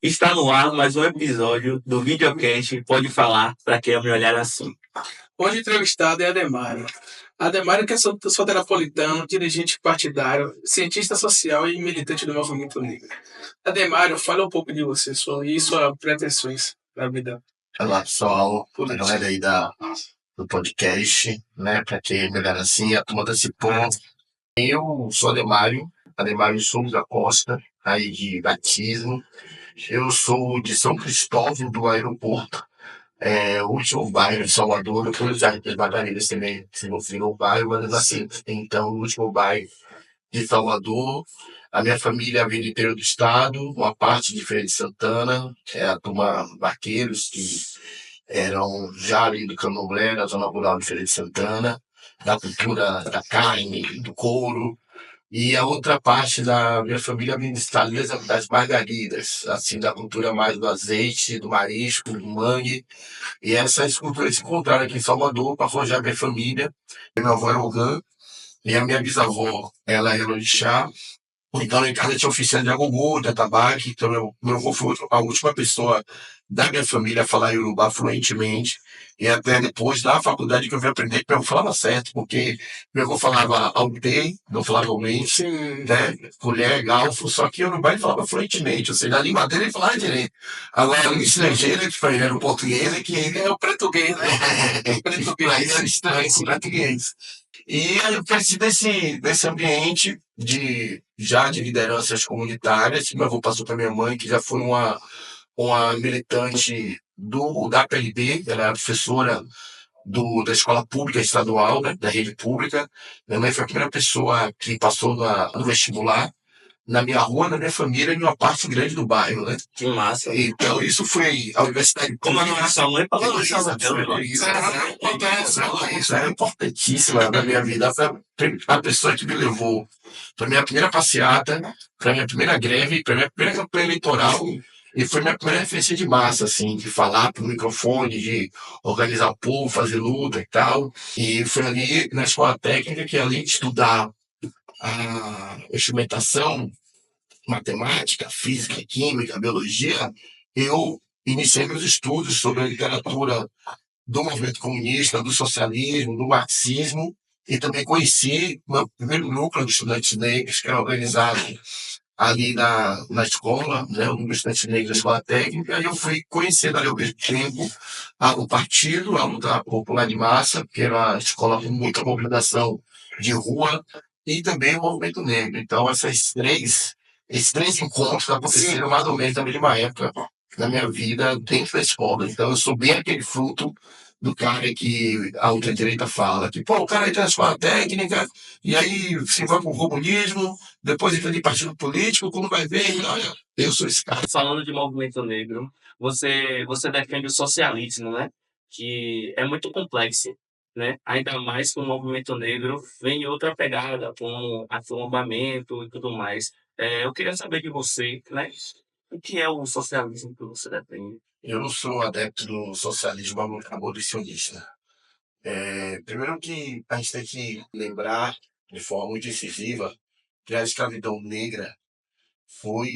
Está no ar mais um episódio do Videocast Pode Falar para quem é melhor assim. Hoje o entrevistado é Ademário. Ademário que é soteropolitano, dirigente partidário, cientista social e militante do movimento negro. Ademário, fala um pouco de você e suas pretensões na vida. Olá, pessoal, a galera aí do podcast, né, para quem é melhor assim, a turma desse ponto. Eu sou Ademário Souza Costa, aí de batismo. Eu sou de São Cristóvão do Aeroporto, o último bairro de Salvador. Eu fui usar as Margaridas também, se não for o bairro, mas assim, então o último bairro de Salvador. A minha família veio do interior do estado, uma parte de Feira de Santana, a turma vaqueiros que eram já ali do Candomblé, na zona rural de Feira de Santana, da cultura da carne, do couro. E a outra parte da minha família vem das margaridas, assim, da cultura mais do azeite, do marisco, do mangue. E essas culturas se encontraram aqui em Salvador para forjar minha família. Meu avô era Ogã, e a minha bisavó, ela era orixá. Então, em casa tinha oficina de agogô, de atabaque. Então, meu avô foi a última pessoa da minha família a falar Yorubá fluentemente. E até depois da faculdade que eu vim aprender que meu avô falava certo, porque meu avô falava autei, não falava aumente, né? Colher, galfo, só que Yorubá ele falava fluentemente, ou seja, a língua dele ele falava direito. Agora, o estrangeiro, que foi, era o português, é que ele É o português, né? Aí era estranho, esse português. E aí eu cresci desse ambiente de lideranças comunitárias. Meu avô passou para minha mãe, que já foi uma militante da PLB, ela era professora da escola pública estadual, né, da rede pública. Minha mãe foi a primeira pessoa que passou no vestibular na minha rua, na minha família, em uma parte grande do bairro, né? Que massa. Então, isso foi a universidade Como a nossa mãe falou, isso é importantíssima na minha vida. Foi a pessoa que me levou para minha primeira passeata, para minha primeira greve, para minha primeira campanha eleitoral. E foi minha primeira referência de massa, assim, de falar para o microfone, de organizar o povo, fazer luta e tal. E foi ali na escola técnica que, além de estudar a instrumentação, matemática, física, química, biologia, eu iniciei meus estudos sobre a literatura do movimento comunista, do socialismo, do marxismo, e também conheci o meu primeiro núcleo de estudantes negros, que era organizado ali na escola, né, o núcleo de estudantes negros da escola técnica, e eu fui conhecendo ali ao mesmo tempo o partido, a luta popular de massa, que era uma escola com muita mobilização de rua, e também o movimento negro. Então, esses três encontros aconteceram mais ou menos na mesma época da minha vida dentro da escola. Então, eu sou bem aquele fruto do cara que a ultradireita fala, que, pô, o cara entra na escola técnica, e aí se vai pro comunismo, depois entra de partido político, quando vai ver, olha, eu sou esse cara. Falando de movimento negro, você defende o socialismo, né? Que é muito complexo, né? Ainda mais que o movimento negro vem em outra pegada, com atrombamento e tudo mais. Eu queria saber de você, né? O que é o socialismo que você defende? Eu não sou adepto do socialismo abolicionista. Primeiro que a gente tem que lembrar de forma muito incisiva que a escravidão negra foi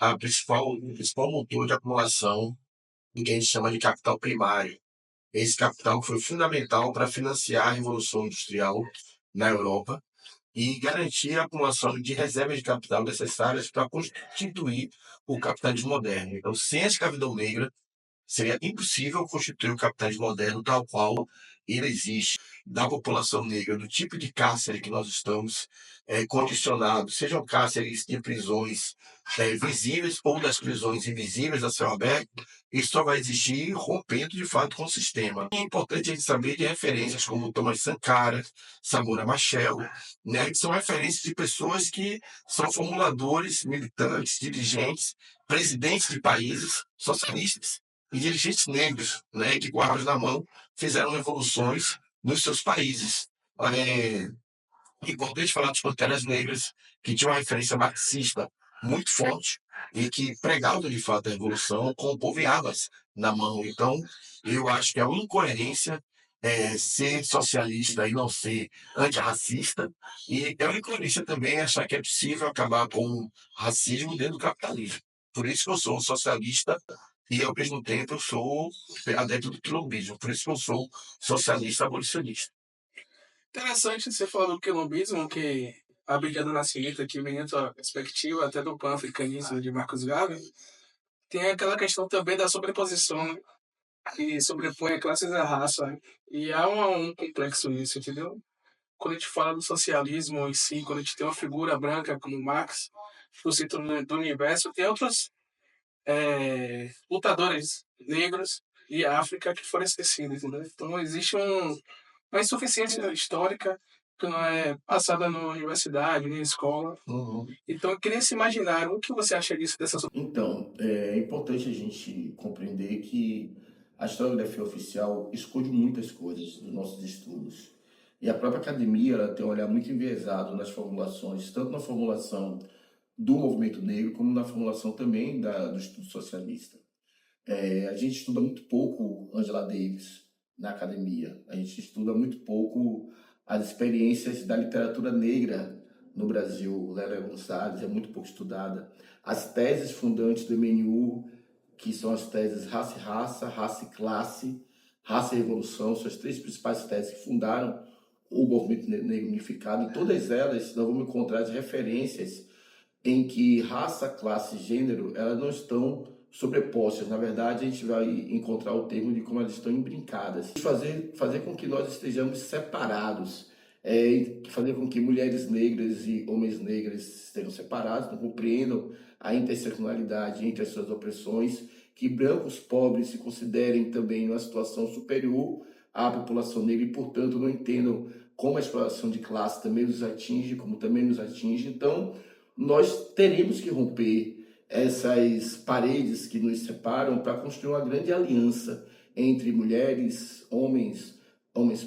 o principal motor de acumulação do que a gente chama de capital primário. Esse capital foi fundamental para financiar a Revolução Industrial na Europa e garantir a acumulação de reservas de capital necessárias para constituir o capitalismo moderno. Então, sem a escravidão negra, seria impossível constituir o capitalismo moderno tal qual ele existe. Da população negra, do tipo de cárcere que nós estamos condicionados, sejam cárceres de prisões visíveis ou das prisões invisíveis a céu aberto, isso só vai existir rompendo de fato com o sistema. É importante a gente saber de referências como Thomas Sankara, Samora Machel, né, que são referências de pessoas que são formuladores, militantes, dirigentes, presidentes de países socialistas e dirigentes negros, né, que com armas na mão fizeram revoluções nos seus países. É importante falar das Panteras Negras, que tinham uma referência marxista muito forte e que pregavam de fato a revolução com o povo em armas na mão. Então, eu acho que a incoerência é ser socialista e não ser antirracista, e a incoerência também é achar que é possível acabar com o racismo dentro do capitalismo. Por isso que eu sou socialista e, ao mesmo tempo, eu sou adepto do quilombismo. Por isso que eu sou socialista abolicionista. Interessante você falar do quilombismo, que a Bíblia do Nascimento, que vem dentro da perspectiva até do pan-africanismo de Marcos Garvey, tem aquela questão também da sobreposição, né? Que sobrepõe a classes e a raça. Né? E há um complexo nisso, entendeu? Quando a gente fala do socialismo em si, quando a gente tem uma figura branca como Marx, no centro do universo, tem outros lutadores negros e África que foram esquecidos, entendeu? Então existe uma insuficiência histórica que não é passada na universidade, nem na escola. Uhum. Então eu queria se imaginar o que você acha disso, dessa Então, é importante a gente compreender que a historiografia oficial esconde muitas coisas dos nossos estudos. E a própria academia ela tem um olhar muito enviesado nas formulações, tanto na formulação do movimento negro, como na formulação também do estudo socialista. A gente estuda muito pouco Angela Davis na academia. A gente estuda muito pouco as experiências da literatura negra no Brasil. Lélia Gonçalves é muito pouco estudada. As teses fundantes do MNU, que são as teses raça e raça, raça e classe, raça e revolução, são as três principais teses que fundaram o movimento negro unificado. Em todas elas, nós vamos encontrar as referências em que raça, classe e gênero elas não estão sobrepostas. Na verdade, a gente vai encontrar o termo de como elas estão embrincadas. Fazer com que nós estejamos separados, fazer com que mulheres negras e homens negros estejam separados, não compreendam a interseccionalidade entre as suas opressões, que brancos pobres se considerem também uma situação superior à população negra e, portanto, não entendam como a exploração de classe também nos atinge, como também nos atinge. Então, nós teremos que romper essas paredes que nos separam para construir uma grande aliança entre mulheres, homens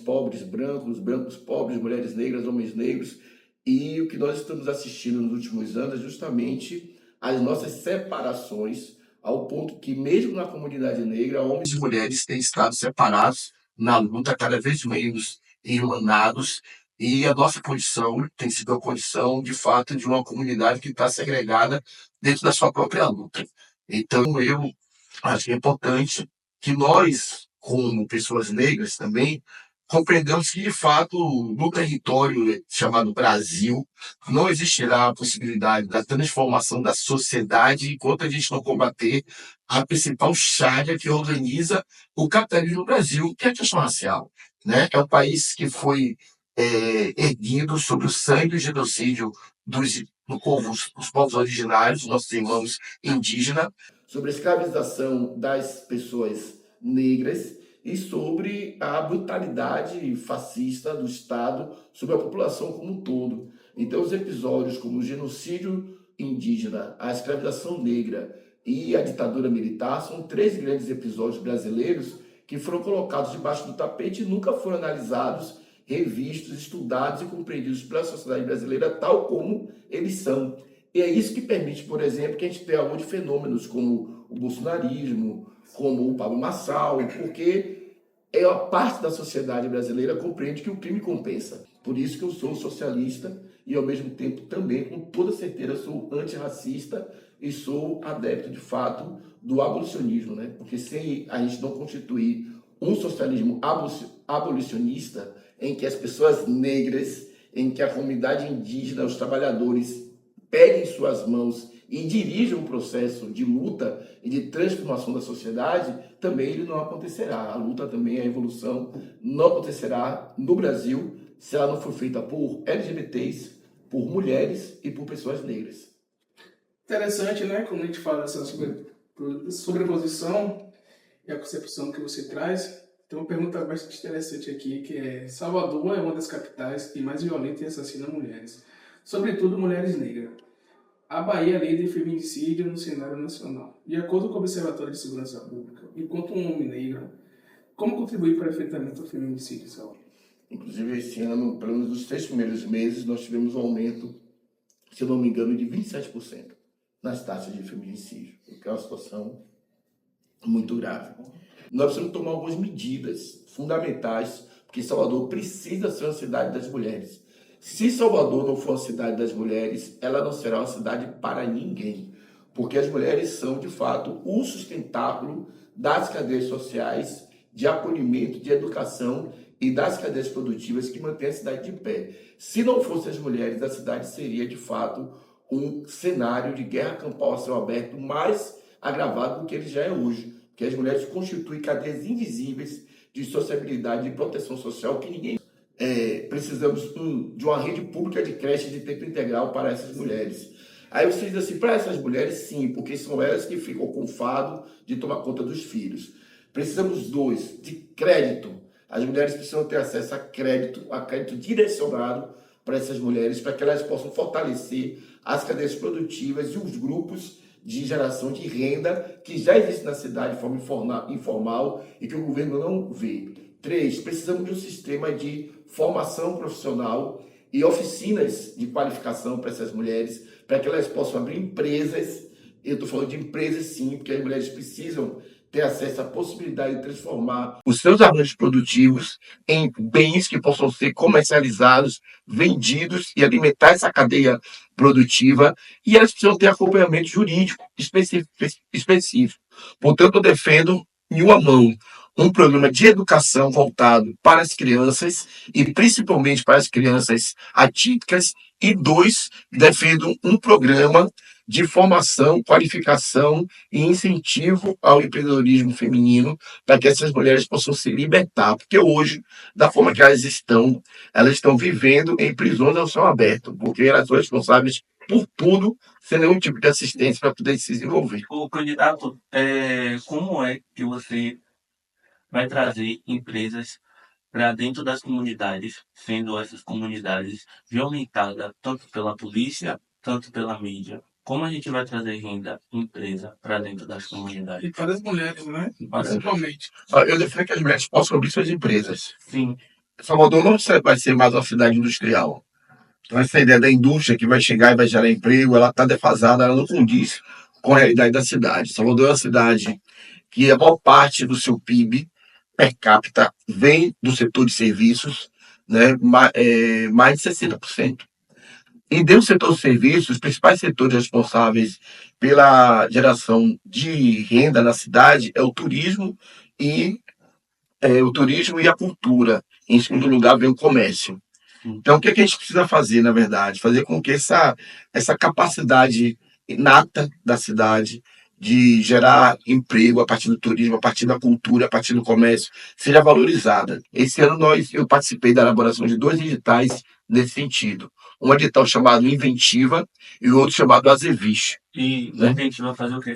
pobres, brancos pobres, mulheres negras, homens negros. E o que nós estamos assistindo nos últimos anos é justamente as nossas separações, ao ponto que mesmo na comunidade negra, homens E mulheres têm estado separados na luta, cada vez menos irmanados, e a nossa condição tem sido a condição, de fato, de uma comunidade que está segregada dentro da sua própria luta. Então, eu acho que é importante que nós, como pessoas negras também, compreendamos que, de fato, no território chamado Brasil, não existirá a possibilidade da transformação da sociedade enquanto a gente não combater a principal chaga que organiza o capitalismo no Brasil, que é a questão racial. Né? É um país que foi erguido sobre o sangue e o genocídio dos povos originários, nossos irmãos indígenas. Sobre a escravização das pessoas negras e sobre a brutalidade fascista do Estado sobre a população como um todo. Então, os episódios como o genocídio indígena, a escravização negra e a ditadura militar são três grandes episódios brasileiros que foram colocados debaixo do tapete e nunca foram analisados, revistos, estudados e compreendidos pela sociedade brasileira tal como eles são. E é isso que permite, por exemplo, que a gente tenha hoje fenômenos como o bolsonarismo, como o Pablo Marçal, porque a parte da sociedade brasileira compreende que o crime compensa. Por isso que eu sou socialista e, ao mesmo tempo, também, com toda certeza, sou antirracista e sou adepto, de fato, do abolicionismo, né? Porque se a gente não constituir um socialismo abolicionista, em que as pessoas negras, em que a comunidade indígena, os trabalhadores, peguem em suas mãos e dirijam o processo de luta e de transformação da sociedade, também ele não acontecerá. A luta também, a evolução, não acontecerá no Brasil se ela não for feita por LGBTs, por mulheres e por pessoas negras. interessante, né? Quando a gente fala dessa sobreposição e a concepção que você traz. Tem uma pergunta bastante interessante aqui, que é: Salvador é uma das capitais que mais violenta e assassina mulheres, sobretudo mulheres negras. A Bahia é líder de feminicídio no cenário nacional. De acordo com o Observatório de Segurança Pública, enquanto um homem negro, como contribuir para o enfrentamento do feminicídio, Salvador? Inclusive, esse ano, pelo menos nos 3 primeiros meses, nós tivemos um aumento, se eu não me engano, de 27% nas taxas de feminicídio, o que é uma situação muito grave. Nós precisamos tomar algumas medidas fundamentais, porque Salvador precisa ser uma cidade das mulheres. Se Salvador não for uma cidade das mulheres, ela não será uma cidade para ninguém. porque as mulheres são, de fato, o sustentáculo das cadeias sociais, de acolhimento, de educação e das cadeias produtivas que mantêm a cidade de pé. Se não fossem as mulheres, a cidade seria, de fato, um cenário de guerra campal a céu aberto mais agravado do que ele já é hoje, porque as mulheres constituem cadeias invisíveis de sociabilidade e proteção social que ninguém... precisamos de uma rede pública de creche de tempo integral para essas mulheres. Aí você diz assim, para essas mulheres, sim, porque são elas que ficam com o fardo de tomar conta dos filhos. Precisamos, dois, de crédito. As mulheres precisam ter acesso a crédito direcionado para essas mulheres, para que elas possam fortalecer as cadeias produtivas e os grupos de geração de renda que já existem na cidade de forma informal e que o governo não vê. 3, precisamos de um sistema de formação profissional e oficinas de qualificação para essas mulheres, para que elas possam abrir empresas. Eu estou falando de empresas, sim, porque as mulheres precisam ter acesso à possibilidade de transformar os seus arranjos produtivos em bens que possam ser comercializados, vendidos e alimentar essa cadeia produtiva, e elas precisam ter acompanhamento jurídico específico. Portanto, eu defendo, em uma mão, um programa de educação voltado para as crianças e principalmente para as crianças atípicas, e 2, defendo um programa de formação, qualificação e incentivo ao empreendedorismo feminino para que essas mulheres possam se libertar, porque hoje, da forma que elas estão vivendo em prisões ao céu aberto, porque elas são responsáveis por tudo, sem nenhum tipo de assistência para poder se desenvolver. O candidato, como é que você vai trazer empresas para dentro das comunidades, sendo essas comunidades violentadas tanto pela polícia, tanto pela mídia? Como a gente vai trazer renda, empresa, para dentro das comunidades? E para as mulheres, né? Principalmente. Eu defendo que as mulheres possam abrir suas empresas. Sim. Salvador não vai ser mais uma cidade industrial. Então, essa ideia da indústria que vai chegar e vai gerar emprego, ela está defasada, ela não condiz com a realidade da cidade. Salvador é uma cidade que a maior parte do seu PIB per capita vem do setor de serviços, né? Mais de 60%. E dentro do setor de serviços, os principais setores responsáveis pela geração de renda na cidade é o turismo e a cultura. Em segundo lugar, vem o comércio. Então, o que a gente precisa fazer, na verdade? Fazer com que essa capacidade inata da cidade de gerar emprego a partir do turismo, a partir da cultura, a partir do comércio, seja valorizada. Esse ano eu participei da elaboração de 2 editais nesse sentido. Um edital chamado Inventiva e o outro chamado Azeviche. E a gente vai fazer o quê?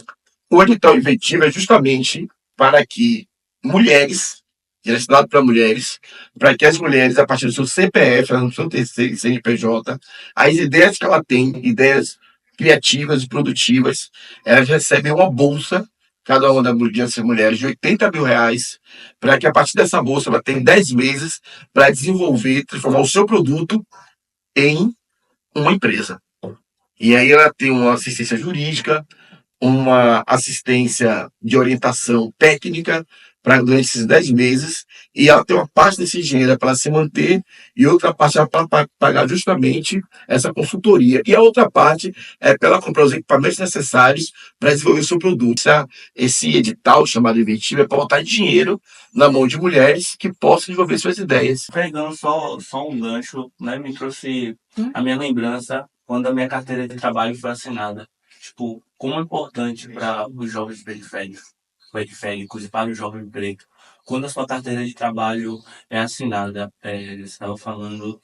O edital Inventiva é justamente para que mulheres, direcionado para mulheres, para que as mulheres, a partir do seu CPF, elas não precisam ter CNPJ, as ideias que ela tem, ideias criativas e produtivas, elas recebem uma bolsa, cada uma dessas mulheres, de R$80 mil, para que a partir dessa bolsa ela tenha 10 meses para desenvolver, transformar o seu produto em uma empresa. E aí ela tem uma assistência jurídica, uma assistência de orientação técnica durante esses 10 meses, e ela tem uma parte desse dinheiro para se manter e outra parte para pagar justamente essa consultoria. E a outra parte é para ela comprar os equipamentos necessários para desenvolver o seu produto. Esse edital chamado Inventivo é para botar dinheiro na mão de mulheres que possam desenvolver suas ideias. Pegando só um gancho, né, me trouxe a minha lembrança quando a minha carteira de trabalho foi assinada. Tipo, como é importante para os jovens periféricos e para o jovem preto, quando a sua carteira de trabalho é assinada. Você estava falando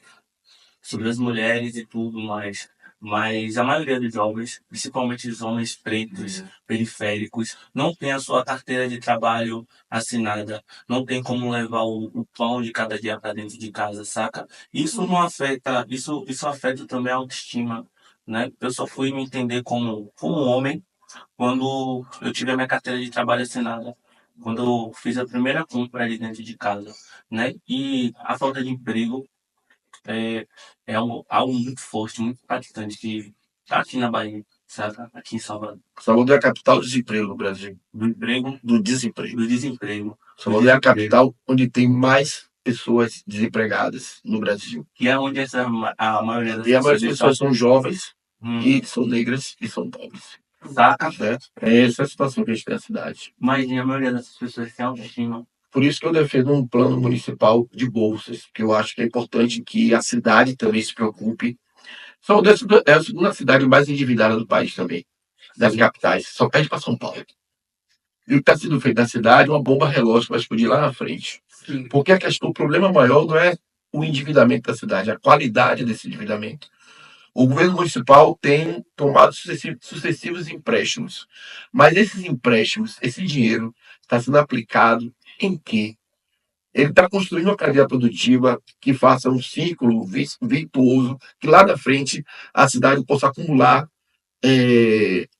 sobre as mulheres e tudo mais, mas a maioria dos jovens, principalmente os homens pretos, periféricos, não tem a sua carteira de trabalho assinada, não tem como levar o pão de cada dia para dentro de casa, saca? Isso não afeta, isso afeta também a autoestima, né? Eu só fui me entender como homem quando eu tive a minha carteira de trabalho assinada, quando eu fiz a primeira compra ali dentro de casa, né? E a falta de emprego é algo muito forte, muito impactante que tá aqui na Bahia, saca? Aqui em Salvador. Salvador é a capital do desemprego no Brasil. Do emprego, Do desemprego. do desemprego. Salvador é a capital onde tem mais pessoas desempregadas no Brasil. Que é onde a maioria das E a maioria das estão. pessoas são jovens, Hum. e são negras e são pobres. saca? Certo? É essa a situação que a gente tem na cidade. Mas a maioria dessas pessoas se autoestimam. Por isso que eu defendo um plano municipal de bolsas, porque eu acho que é importante que a cidade também se preocupe. São é a segunda cidade mais endividada do país também, das capitais. Só perde para São Paulo. E o que está sendo feito na cidade é uma bomba relógio que vai explodir lá na frente. Sim. Porque o problema maior não é o endividamento da cidade, é a qualidade desse endividamento. O governo municipal tem tomado sucessivos empréstimos, mas esses empréstimos, esse dinheiro, está sendo aplicado em quê? Ele está construindo uma cadeia produtiva que faça um ciclo virtuoso, que lá na frente a cidade possa acumular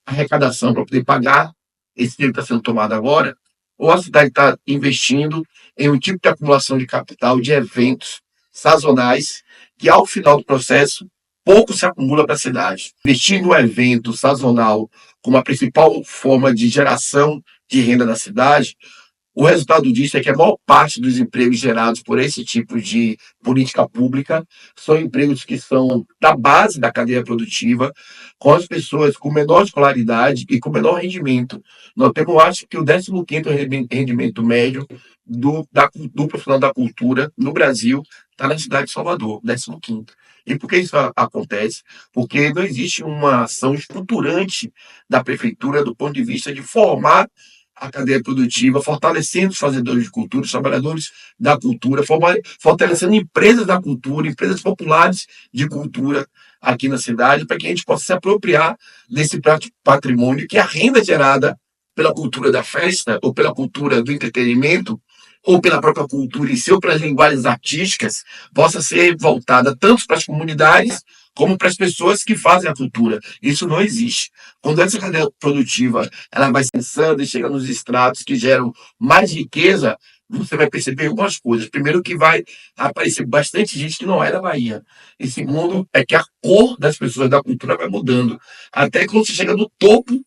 arrecadação para poder pagar esse dinheiro que está sendo tomado agora, ou a cidade está investindo em um tipo de acumulação de capital, de eventos sazonais, que ao final do processo, pouco se acumula para a cidade. Investir no evento sazonal como a principal forma de geração de renda na cidade, o resultado disso é que a maior parte dos empregos gerados por esse tipo de política pública são empregos que são da base da cadeia produtiva, com as pessoas com menor escolaridade e com menor rendimento. Nós temos, acho que, o 15º rendimento médio do profissional da cultura no Brasil está na cidade de Salvador, 15º. E por que isso acontece? Porque não existe uma ação estruturante da prefeitura do ponto de vista de formar a cadeia produtiva, fortalecendo os fazedores de cultura, os trabalhadores da cultura, fortalecendo empresas da cultura, empresas populares de cultura aqui na cidade, para que a gente possa se apropriar desse patrimônio, que a renda gerada pela cultura da festa, ou pela cultura do entretenimento, ou pela própria cultura em si, ou pelas linguagens artísticas, possa ser voltada tanto para as comunidades como para as pessoas que fazem a cultura. Isso não existe. Quando essa cadeia produtiva ela vai cessando e chega nos estratos que geram mais riqueza, você vai perceber algumas coisas. Primeiro, que vai aparecer bastante gente que não é da Bahia. E segundo, é que a cor das pessoas da cultura vai mudando. Até que quando você chega no topo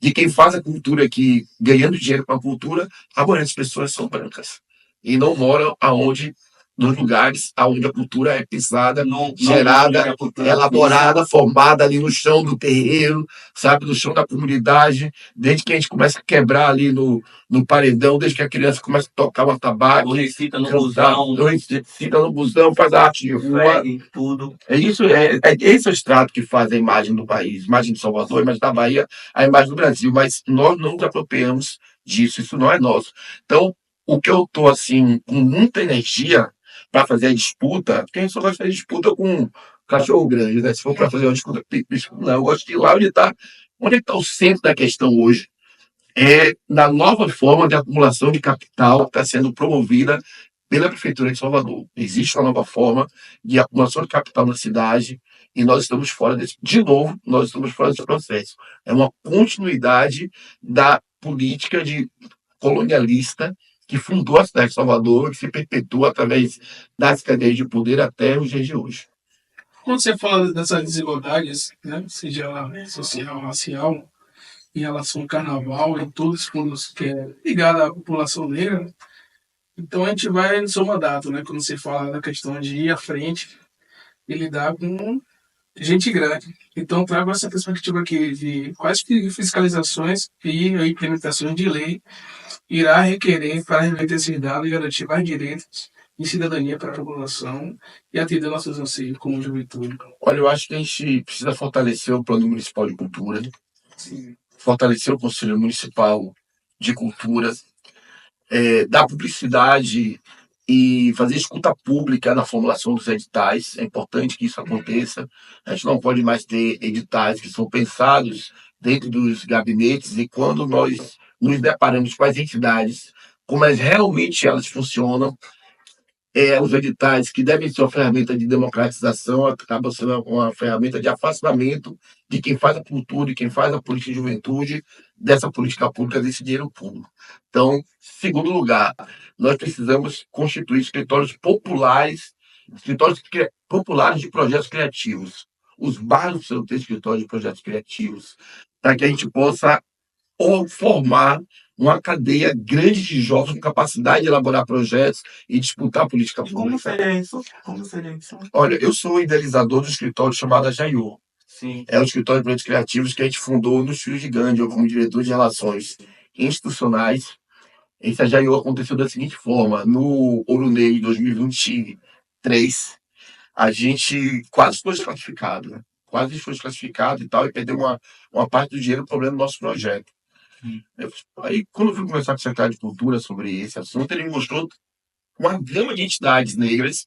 de quem faz a cultura aqui, ganhando dinheiro com a cultura, a maioria das pessoas são brancas. E não moram nos lugares aonde a cultura é pisada, gerada, elaborada, formada ali no chão do terreiro, sabe, no chão da comunidade, desde que a gente começa a quebrar ali no paredão, desde que a criança começa a tocar uma tabaco, recita no busão, recita no busão, faz a arte de rua, tudo. Esse é o extrato que faz a imagem do país, a imagem de Salvador, a imagem da Bahia, a imagem do Brasil, mas nós não nos apropriamos disso, isso não é nosso. Então, o que eu estou assim, com muita energia para fazer a disputa, porque a gente só gosta de disputa com cachorro grande, né? Se for para fazer uma disputa, não, eu gosto de ir lá onde está o centro da questão hoje, é na nova forma de acumulação de capital que está sendo promovida pela Prefeitura de Salvador. Existe uma nova forma de acumulação de capital na cidade e nós estamos fora nós estamos fora desse processo. É uma continuidade da política colonialista que fundou a cidade de Salvador, que se perpetua através das cadeias de poder até os dias de hoje. Quando você fala dessas desigualdades, né, seja social, racial, em relação ao carnaval e todos os fundos que é ligado à população negra, então a gente vai no seu mandato, né, quando você fala da questão de ir à frente e lidar com gente grande. Então trago essa perspectiva aqui de quais fiscalizações e a implementação de lei irá requerer para reverter esses dados e garantir mais direitos e cidadania para a população e atender nossos anseios como juventude. Olha, eu acho que a gente precisa fortalecer o Plano Municipal de Cultura, Sim. fortalecer o Conselho Municipal de Cultura, dar publicidade e fazer escuta pública na formulação dos editais. É importante que isso aconteça. A gente não pode mais ter editais que são pensados dentro dos gabinetes e quando nós nos deparamos com as entidades, como realmente elas funcionam, os editais, que devem ser uma ferramenta de democratização, acabam sendo uma ferramenta de afastamento de quem faz a cultura e quem faz a política de juventude dessa política pública, desse dinheiro público. Então, segundo lugar, nós precisamos constituir escritórios populares de projetos criativos. Os bairros precisam ter escritórios de projetos criativos, para que a gente possa formar uma cadeia grande de jovens com capacidade de elaborar projetos e disputar a política pública. Como seria isso? Olha, eu sou idealizador do escritório chamado Ajaiô, Sim. É o escritório de projetos criativos que a gente fundou nos Filhos de Gandhi, eu como diretor de relações institucionais. Esse AGIO aconteceu da seguinte forma: no Ouro Negro de 2023, a gente quase foi desclassificado, né? Quase foi desclassificado e tal, e perdeu uma parte do dinheiro, problema do nosso projeto. Aí, quando eu fui conversar com o secretário de Cultura sobre esse assunto, ele me mostrou uma gama de entidades negras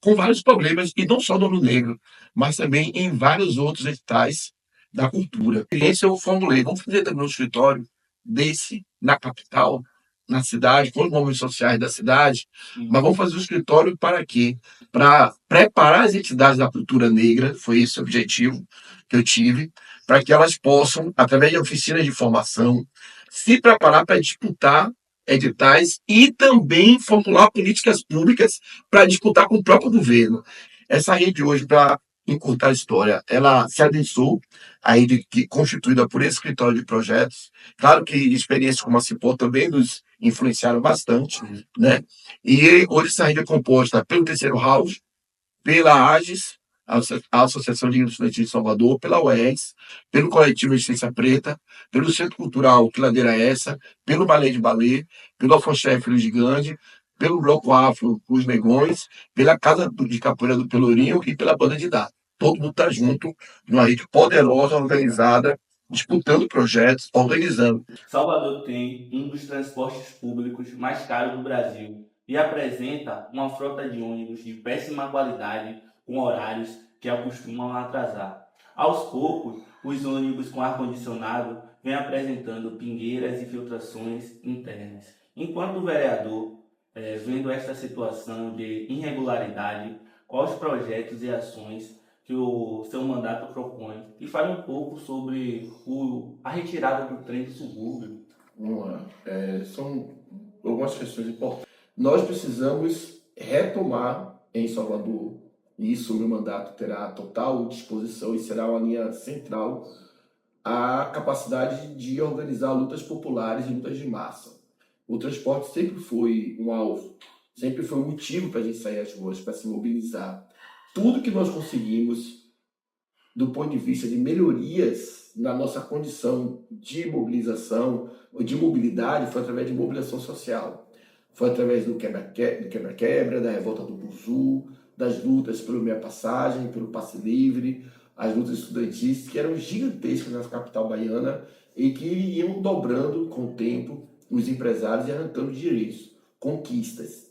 com vários problemas, e não só no Ouro Negro, mas também em vários outros editais da cultura. E esse eu formulei: vamos fazer também um escritório desse na capital, na cidade, com os movimentos sociais da cidade, mas vamos fazer um escritório para quê? Para preparar as entidades da cultura negra, foi esse o objetivo que eu tive, para que elas possam, através de oficinas de formação, se preparar para disputar editais e também formular políticas públicas para disputar com o próprio governo. Essa rede hoje, para encurtar a história, ela se adensou, a rede constituída por esse escritório de projetos. Claro que experiências como a Cipó também nos influenciaram bastante, né? E hoje essa rede é composta pelo Terceiro House, pela AGES, a Associação de Estudantes de Salvador, pela UES, pelo Coletivo Essência Preta, pelo Centro Cultural Que Ladeira é Essa, pelo Balé de Balé, pelo Afonso Filho Gigante, pelo Bloco Afro Os Negões, pela Casa de Capoeira do Pelourinho e pela Banda de Dados. Todo mundo está junto, numa rede poderosa, organizada, disputando projetos, organizando. Salvador tem um dos transportes públicos mais caros do Brasil e apresenta uma frota de ônibus de péssima qualidade com horários que acostumam a atrasar. Aos poucos, os ônibus com ar-condicionado vêm apresentando pingueiras e filtrações internas. Enquanto o vereador, vendo esta situação de irregularidade, quais projetos e ações que o seu mandato propõe e fale um pouco sobre a retirada do trem do subúrbio. Vamos lá. São algumas questões importantes. Nós precisamos retomar em Salvador, e isso o meu mandato terá total disposição e será uma linha central, a capacidade de organizar lutas populares e lutas de massa. O transporte sempre foi um alvo, sempre foi um motivo para a gente sair às ruas, para se mobilizar. Tudo que nós conseguimos do ponto de vista de melhorias na nossa condição de mobilização ou de mobilidade foi através de mobilização social. Foi através do quebra-quebra, da revolta do Buzu, das lutas pela meia passagem, pelo passe livre, as lutas estudantis que eram gigantescas na capital baiana e que iam dobrando com o tempo os empresários e arrancando direitos, conquistas.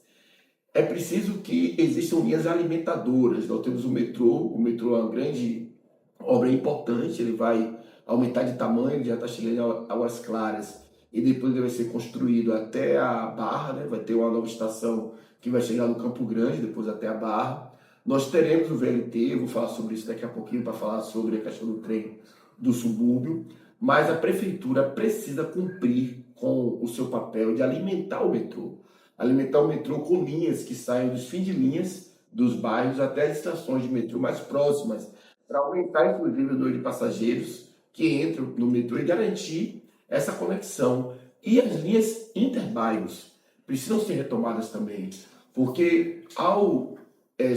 É preciso que existam linhas alimentadoras. Nós temos o metrô é uma grande obra importante, ele vai aumentar de tamanho, ele já está chegando a Águas Claras e depois ele vai ser construído até a Barra, né? Vai ter uma nova estação que vai chegar no Campo Grande, depois até a Barra. Nós teremos o VLT, eu vou falar sobre isso daqui a pouquinho para falar sobre a questão do trem do subúrbio, mas a prefeitura precisa cumprir com o seu papel de alimentar o metrô. Alimentar o metrô com linhas que saiam dos fins de linhas dos bairros até as estações de metrô mais próximas, para aumentar, inclusive, o número de passageiros que entram no metrô e garantir essa conexão. E as linhas interbairros precisam ser retomadas também, porque ao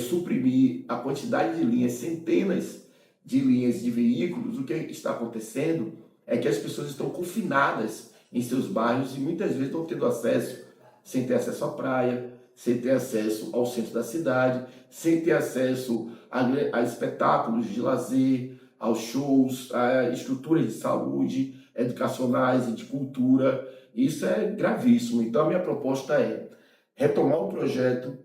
suprimir a quantidade de linhas, centenas de linhas de veículos, o que está acontecendo é que as pessoas estão confinadas em seus bairros e muitas vezes estão tendo acesso, sem ter acesso à praia, sem ter acesso ao centro da cidade, sem ter acesso a espetáculos de lazer, aos shows, a estruturas de saúde, educacionais e de cultura. Isso é gravíssimo. Então, a minha proposta é retomar um projeto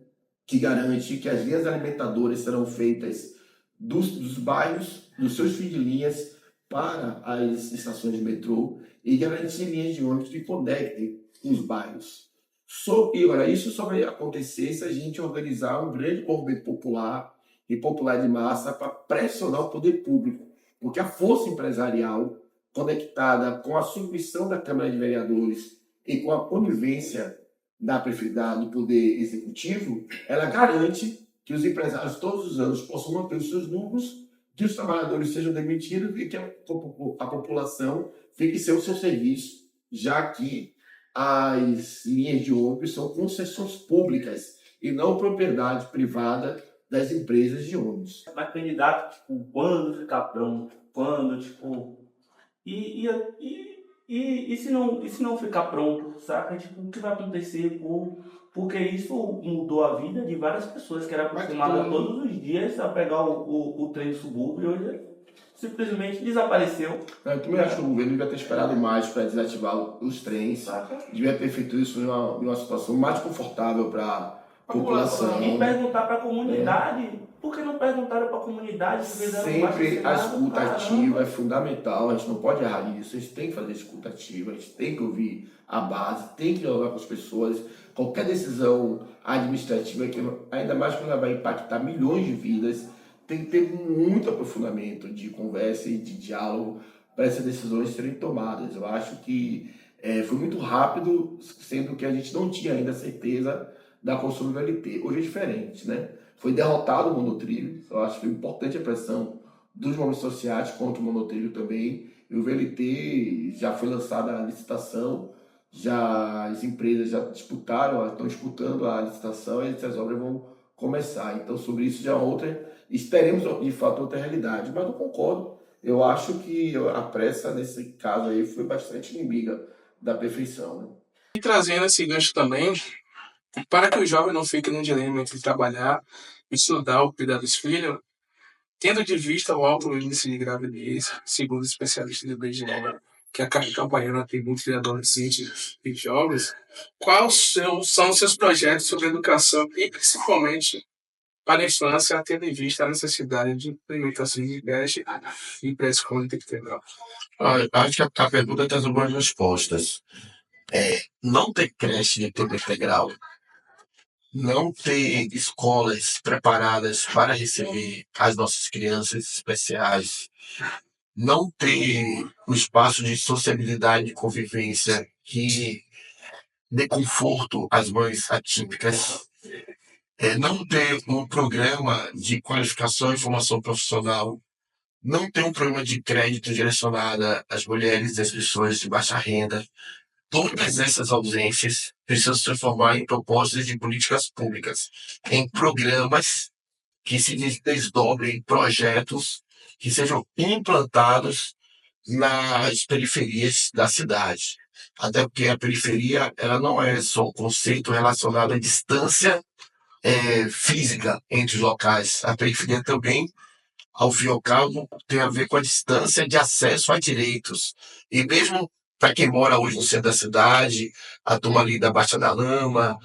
que garante que as linhas alimentadoras serão feitas dos bairros, dos seus fins de linhas, para as estações de metrô e garantir linhas de ônibus que conectem os bairros. E agora, isso só vai acontecer se a gente organizar um grande movimento popular e popular de massa para pressionar o poder público, porque a força empresarial, conectada com a submissão da Câmara de Vereadores e com a conivência do Poder Executivo, ela garante que os empresários todos os anos possam manter os seus lucros, que os trabalhadores sejam demitidos e que a população fique sem o seu serviço, já que as linhas de ônibus são concessões públicas e não propriedade privada das empresas de ônibus. Mas candidato, tipo, quando ficar pronto? Quando, tipo... E se não ficar pronto, saca? Tipo, o que vai acontecer? Porque isso mudou a vida de várias pessoas que eram acostumadas todos os dias a pegar o trem do subúrbio e hoje simplesmente desapareceu. Eu também acho que o governo devia ter esperado mais para desativar os trens, Saca? devia ter feito isso em uma situação mais confortável para a população. E perguntar para a comunidade. Por que não perguntaram para a comunidade? Sempre a escuta ativa é fundamental, a gente não pode errar nisso, a gente tem que fazer escuta ativa, a gente tem que ouvir a base, tem que dialogar com as pessoas. Qualquer decisão administrativa, ainda mais quando ela vai impactar milhões de vidas, tem que ter muito aprofundamento de conversa e de diálogo para essas decisões serem tomadas. Eu acho que foi muito rápido, sendo que a gente não tinha ainda certeza da construção do VLT. Hoje é diferente, né? Foi derrotado o monotrilho, eu acho que foi importante a pressão dos movimentos sociais contra o monotrilho também, e o VLT já foi lançada a licitação, já as empresas já disputaram, estão disputando a licitação e essas obras vão começar. Então, sobre isso já é outra, esperemos de fato outra realidade, mas eu concordo, eu acho que a pressa nesse caso aí foi bastante inimiga da perfeição, né? E trazendo esse gancho também, para que o jovem não fique num dilema entre trabalhar, estudar ou cuidar dos filhos, tendo de vista o alto índice de gravidez, segundo especialistas do IBGE, que a Campaiana tem muitos adolescentes e jovens, quais são os seus projetos sobre educação e principalmente para a infância, tendo em vista a necessidade de implementação de creche e pré-escola integral? Acho que a pergunta tem algumas respostas. Não ter creche de tempo integral, não ter escolas preparadas para receber as nossas crianças especiais, não ter um espaço de sociabilidade e convivência que dê conforto às mães atípicas, não ter um programa de qualificação e formação profissional, não ter um programa de crédito direcionado às mulheres e às pessoas de baixa renda. Todas essas ausências precisam se transformar em propostas de políticas públicas, em programas que se desdobrem em projetos que sejam implantados nas periferias da cidade. Até porque a periferia ela não é só um conceito relacionado à distância física entre os locais. A periferia também, ao fim e ao cabo, tem a ver com a distância de acesso a direitos. E mesmo para quem mora hoje no centro da cidade, a turma ali da Baixa da Lama,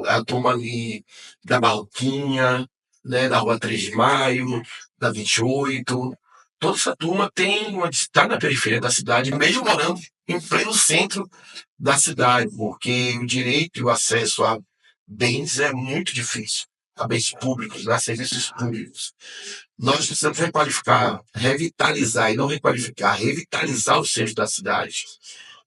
a turma ali da Barroquinha, né, da Rua 3 de Maio, da 28, toda essa turma está na periferia da cidade, mesmo morando em pleno centro da cidade, porque o direito e o acesso a bens é muito difícil, a bens públicos, a serviços públicos. Nós precisamos requalificar, revitalizar e não requalificar, revitalizar o centro da cidade.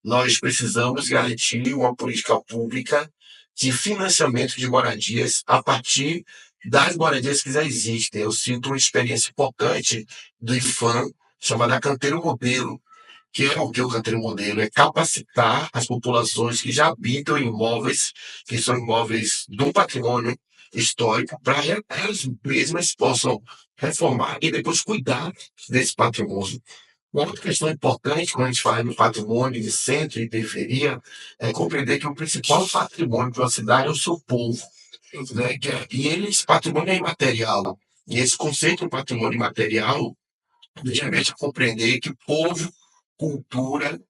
Nós precisamos garantir uma política pública de financiamento de moradias a partir das moradias que já existem. Eu sinto uma experiência importante do IFAM, chamada Canteiro Modelo. Que é o que o Canteiro Modelo? É capacitar as populações que já habitam em imóveis, que são imóveis do patrimônio histórico, para elas mesmas possam reformar e depois cuidar desse patrimônio. Uma outra questão importante, quando a gente fala de patrimônio de centro e periferia, é compreender que o principal patrimônio de uma cidade é o seu povo. Né? E esse patrimônio é imaterial. E esse conceito de patrimônio imaterial nos remete a compreender que povo, cultura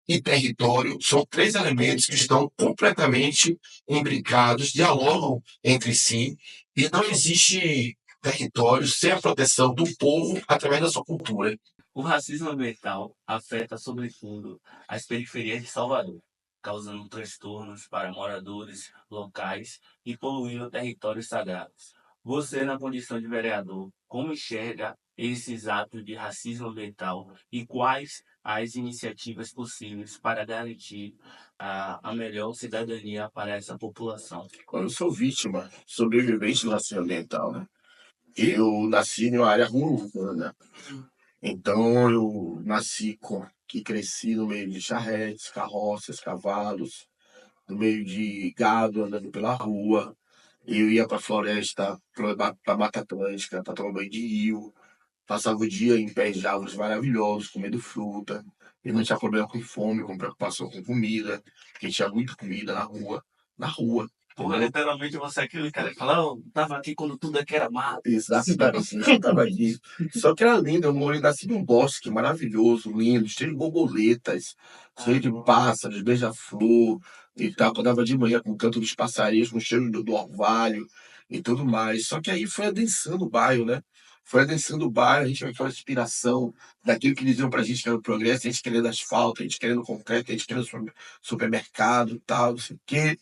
e território são três elementos que estão completamente imbricados, dialogam entre si, e não existe território sem a proteção do povo através da sua cultura. O racismo ambiental afeta, sobretudo, as periferias de Salvador, causando transtornos para moradores locais e poluindo territórios sagrados. Você, na condição de vereador, como enxerga esses atos de racismo ambiental e quais as iniciativas possíveis para garantir a melhor cidadania para essa população? Eu sou vítima, sobrevivente do racismo ambiental, né? Eu nasci em uma área urbana, então eu nasci e cresci no meio de charretes, carroças, cavalos, no meio de gado andando pela rua. Eu ia para a floresta, para Mata Atlântica, para tomar banho de rio. Passava o dia em pés de árvores maravilhosos, comendo fruta. E não tinha problema com fome, com preocupação com comida, porque tinha muita comida na rua. Na rua. Porra, literalmente você é aquele cara que fala, "Oh, tava aqui quando tudo aqui era mato." Exatamente, eu tava aqui. Só que era lindo, eu nasci num bosque maravilhoso, lindo, cheio de borboletas, cheio de pássaros, beija-flor e tal. Acordava de manhã com o canto dos passarinhos, com o cheiro do orvalho e tudo mais. Só que aí foi adensando o bairro, né? Foi adensando o bairro, a gente vai aquela inspiração daquilo que diziam pra gente que era o progresso, a gente querendo asfalto, a gente querendo concreto, a gente querendo supermercado e tal, não sei o quê.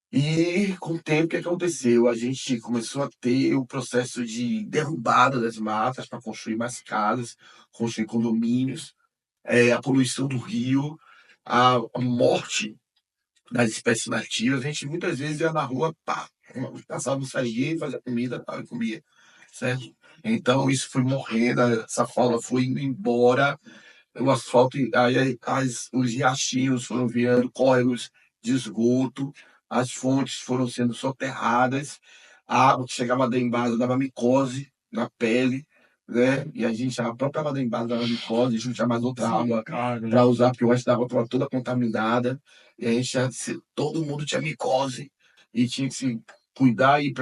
E com o tempo, o que aconteceu? A gente começou a ter o processo de derrubada das matas para construir mais casas, construir condomínios, a poluição do rio, a morte das espécies nativas. A gente muitas vezes ia na rua, pá, passava um saringueiro, fazia comida, tal, e comia, certo? Então isso foi morrendo, essa fauna foi indo embora, o asfalto, aí os riachinhos foram virando córregos de esgoto, as fontes foram sendo soterradas, a água que chegava da embasa dava micose na pele, né? E a própria água da embasa dava micose, a gente não tinha mais outra água para usar, porque o resto da água estava toda contaminada, e a gente todo mundo tinha micose, e tinha que se cuidar e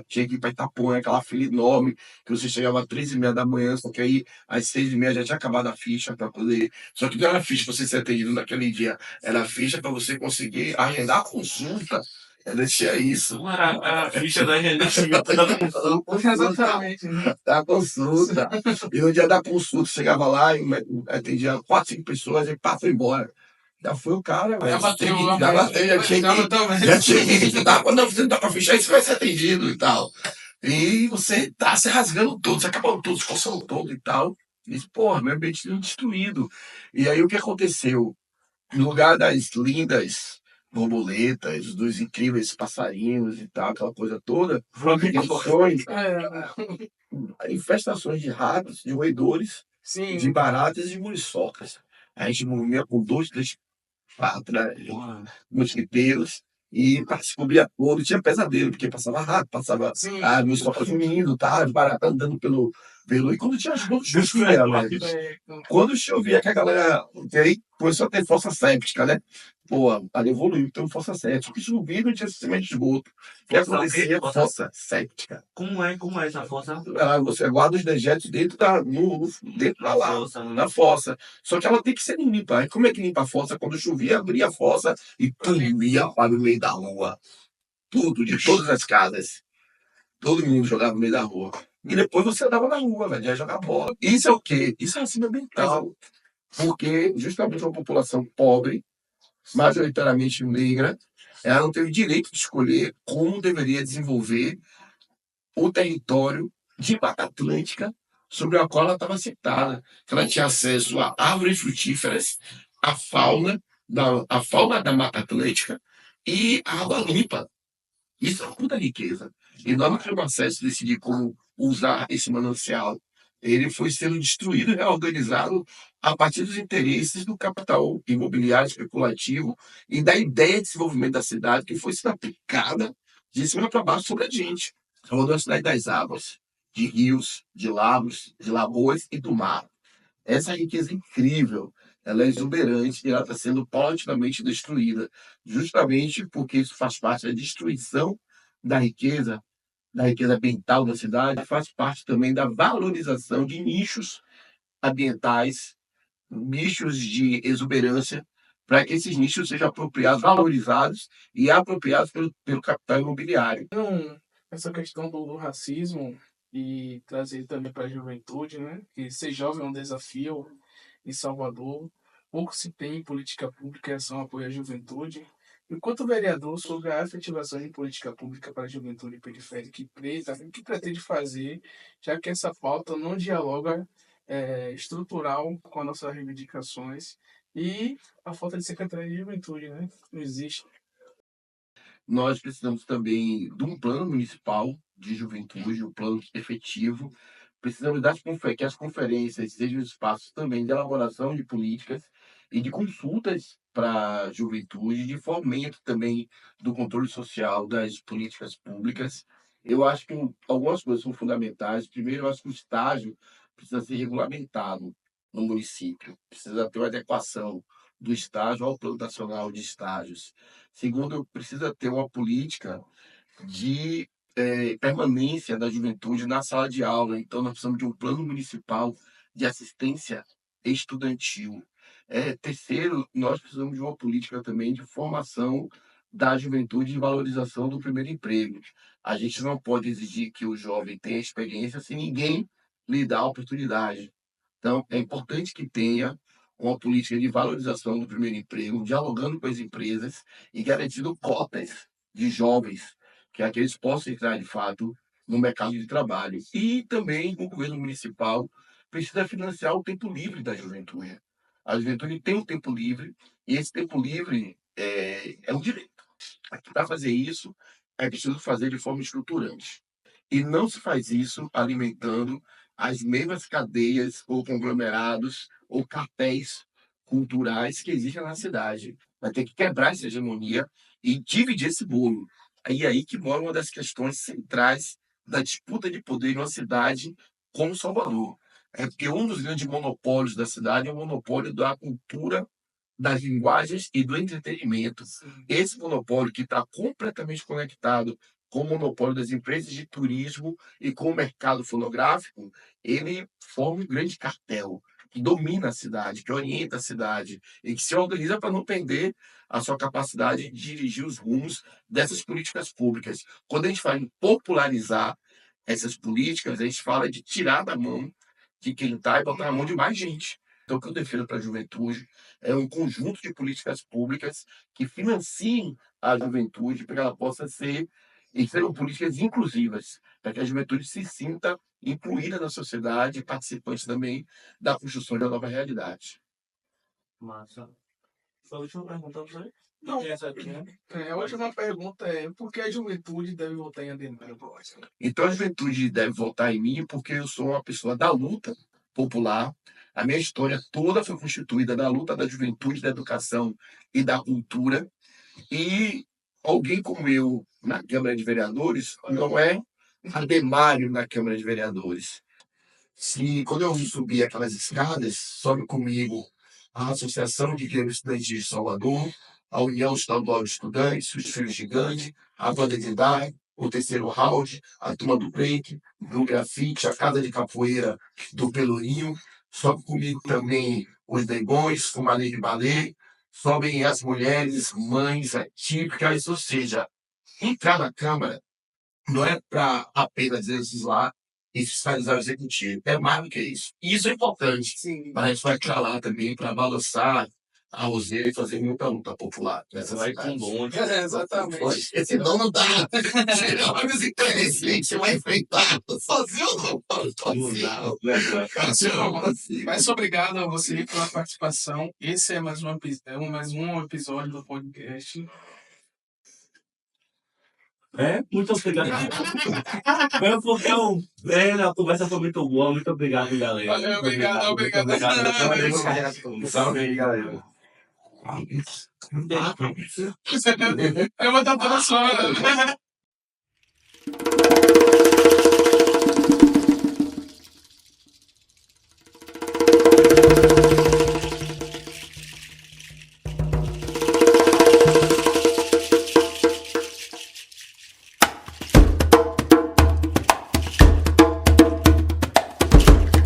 tinha que ir para Itapuã, aquela fila enorme, que você chegava às 3h30 da manhã, só que aí às 6h30 já tinha acabado a ficha para poder. Só que não era ficha para você ser atendido naquele dia, era ficha para você conseguir agendar a consulta. Ela tinha isso. Não era a ficha da renascimento. Exatamente, né? Da consulta. E no dia da consulta, chegava lá e atendia 4, 5 pessoas e pá, foi embora. Já foi o cara, velho. Já bateu, Já bateu, já tinha que. também. Já tinha que. Quando você não tá com a ficha aí, você vai ser atendido e tal. E você tá se rasgando todo, se acabando todo, se coçando todo e tal. E, porra, meu ambiente destruído. E aí o que aconteceu? No lugar das lindas borboletas, dos incríveis passarinhos e tal, aquela coisa toda, foi infestações de ratos, de roedores, Sim. de baratas e de muriçocas. A gente movia com 2, 3 mosquiteiros e se cobria todo, tinha pesadelo, porque passava rato, passava muriçoca dormindo, tá, as baratas andando pelo. E quando chovia, velho. Quando chovia, que a galera. Que aí começou a ter fossa séptica, né? Pô, ali evoluiu, então fossa séptica. Porque chovia não tinha sistema de esgoto. O que acontecia? Fossa séptica. Como é essa força? Você guarda os dejetos dentro dentro da lá, Fossa, né? na fossa. Só que ela tem que ser limpa. Aí como é que limpa a fossa? Quando chovia, abria a fossa e tudo ia para o meio da rua. Tudo, de todas as casas. Todo mundo jogava no meio da rua. E depois você andava na rua, velho, ia jogar bola. Isso é o quê? Isso é racismo ambiental. Porque justamente uma população pobre, majoritariamente negra, ela não teve o direito de escolher como deveria desenvolver o território de Mata Atlântica sobre a qual ela estava citada. Ela tinha acesso a árvores frutíferas, a fauna da Mata Atlântica e a água limpa. Isso é uma puta riqueza. E nós não tivemos acesso a decidir como usar esse manancial. Ele foi sendo destruído e reorganizado a partir dos interesses do capital imobiliário especulativo e da ideia de desenvolvimento da cidade que foi sendo aplicada de cima para baixo sobre a gente. Salvador é a cidade das águas, de rios, de lagos, de lagoas e do mar. Essa riqueza incrível, ela é exuberante e ela está sendo paulatinamente destruída, justamente porque isso faz parte da destruição da riqueza ambiental da cidade, faz parte também da valorização de nichos ambientais, nichos de exuberância, para que esses nichos sejam apropriados, valorizados e apropriados pelo capital imobiliário. Essa questão do racismo e trazer também para a juventude, né? Que ser jovem é um desafio em Salvador. Pouco se tem em política pública em ação ao apoio à juventude. Enquanto vereador, sobre a efetivação de política pública para a juventude periférica e preta, o que pretende fazer, já que essa pauta não dialoga estrutural com as nossas reivindicações e a falta de secretaria de juventude, né? Não existe. Nós precisamos também de um plano municipal de juventude, um plano efetivo. Precisamos que as conferências sejam espaços também de elaboração de políticas e de consultas para a juventude, de fomento também do controle social das políticas públicas. Eu acho que algumas coisas são fundamentais. Primeiro, eu acho que o estágio precisa ser regulamentado no município, precisa ter uma adequação do estágio ao Plano Nacional de Estágios. Segundo, precisa ter uma política de permanência da juventude na sala de aula. Então, nós precisamos de um plano municipal de assistência estudantil. Terceiro, nós precisamos de uma política também de formação da juventude e valorização do primeiro emprego. A gente não pode exigir que o jovem tenha experiência se ninguém lhe dá a oportunidade. Então, é importante que tenha uma política de valorização do primeiro emprego, dialogando com as empresas e garantindo cotas de jovens, que aqueles possam entrar, de fato, no mercado de trabalho. E também o governo municipal precisa financiar o tempo livre da juventude. A juventude tem um tempo livre e esse tempo livre é um direito. Para fazer isso, é preciso fazer de forma estruturante. E não se faz isso alimentando as mesmas cadeias ou conglomerados ou cartéis culturais que existem na cidade. Vai ter que quebrar essa hegemonia e dividir esse bolo. Aí que mora uma das questões centrais da disputa de poder em uma cidade como Salvador. É porque um dos grandes monopólios da cidade é o monopólio da cultura, das linguagens e do entretenimento. Esse monopólio que está completamente conectado com o monopólio das empresas de turismo e com o mercado fonográfico, ele forma um grande cartel que domina a cidade, que orienta a cidade e que se organiza para não perder a sua capacidade de dirigir os rumos dessas políticas públicas. Quando a gente fala em popularizar essas políticas, a gente fala de tirar da mão de quem está e botar na mão de mais gente. Então, o que eu defendo para a juventude é um conjunto de políticas públicas que financiem a juventude para que ela possa ser e serem políticas inclusivas, para que a juventude se sinta incluída na sociedade e participante também da construção de uma nova realidade. Massa. Foi a última pergunta, foi? Não. Essa aqui, né? A última pergunta é: por que a juventude deve votar em Ademar? Então, a juventude deve votar em mim porque eu sou uma pessoa da luta popular. A minha história toda foi constituída da luta da juventude, da educação e da cultura. E alguém como eu na Câmara de Vereadores não é Ademário na Câmara de Vereadores. Se quando eu subi aquelas escadas, sobe comigo a Associação de Grêmios Estudantes de Salvador, a União Estadual de Estudantes, os Filhos de Gandhi, a Banda de Dar, o Terceiro Round, a Turma do Break, do Grafite, a Casa de Capoeira do Pelourinho. Sobe comigo também os Negões, o Malê de Balé, sobem as mulheres, mães atípicas, ou seja, entrar na Câmara não é para apenas legislar e fiscalizar o executivo, é mais do que isso. E isso é importante, mas a gente vai estar lá também para balançar a roseira e fazer muita luta popular. Você vai com bonde. Exatamente. Porque senão não dá. Senão os interesses você vai enfrentar. Sozinho não. Sozinho. Mas obrigado a você pela participação. Esse é mais um episódio do podcast. Muito obrigado. Porque a conversa foi muito boa. Muito obrigado, galera. Valeu, obrigado. Salve aí, galera. Eu vou estar toda sua.